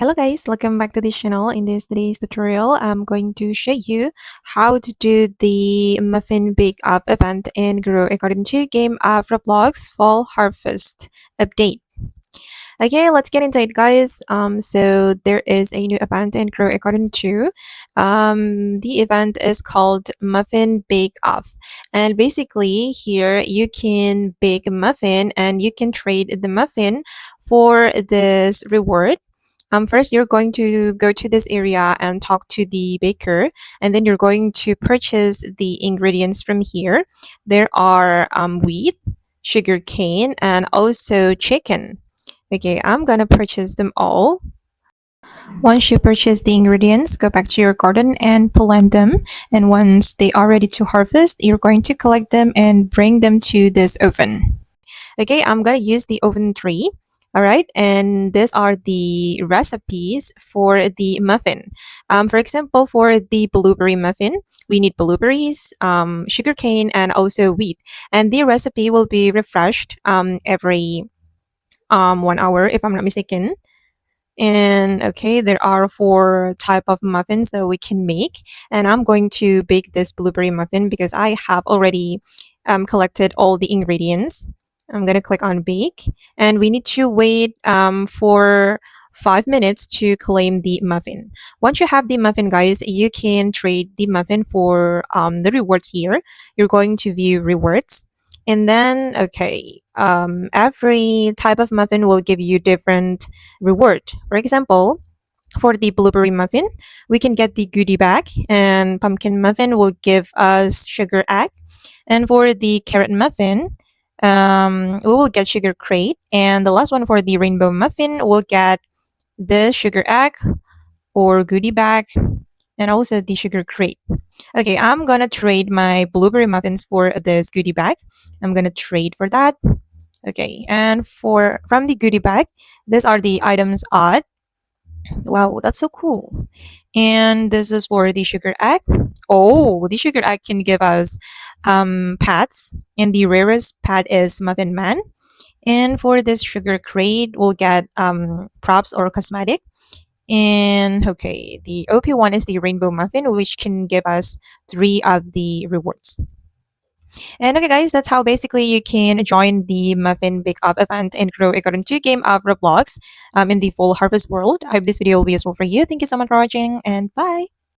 Hello guys, welcome back to the channel. In today's tutorial, I'm going to show you how to do the Muffin Bake Off event and Grow according to game of Roblox Fall Harvest update. Okay, let's get into it, guys. So there is a new event in Grow according to. The event is called Muffin Bake Off, and basically here you can bake a muffin and you can trade the muffin for this reward. First, you're going to go to this area and talk to the baker, and then you're going to purchase the ingredients from here. There are wheat, sugar cane, and also chicken. Okay, I'm gonna purchase them all. Once you purchase the ingredients, go back to your garden and plant them. And once they are ready to harvest, you're going to collect them and bring them to this oven. Okay, I'm gonna use the oven tray. All right, and these are the recipes for the muffin. For example, for the blueberry muffin, we need blueberries, sugarcane, and also wheat. And the recipe will be refreshed every 1 hour, if I'm not mistaken. And okay, there are four type of muffins that we can make, and I'm going to bake this blueberry muffin because I have already collected all the ingredients. I'm gonna click on bake, and we need to wait for 5 minutes to claim the muffin. Once you have the muffin, guys, you can trade the muffin for the rewards here. You're going to view rewards, and then okay, every type of muffin will give you different reward. For example, for the blueberry muffin, we can get the goodie bag, and pumpkin muffin will give us sugar egg. And for the carrot muffin, we will get sugar crate. And the last one for the rainbow muffin, we'll get the sugar egg or goodie bag and also the sugar crate. Okay, I'm gonna trade my blueberry muffins for this goodie bag. I'm gonna trade for that. Okay, and for from the goodie bag, these are the items odd. Wow, that's so cool. And this is for the sugar egg. Oh, the sugar egg can give us pets, and the rarest pet is Muffin Man. And for this sugar crate, we'll get props or cosmetic. And okay, the OP one is the rainbow muffin, which can give us three of the rewards. And okay, guys, that's how basically you can join the Muffin Bake Off event and grow according to game of Roblox in the full harvest world. I hope this video will be useful for you. Thank you so much for watching, and bye.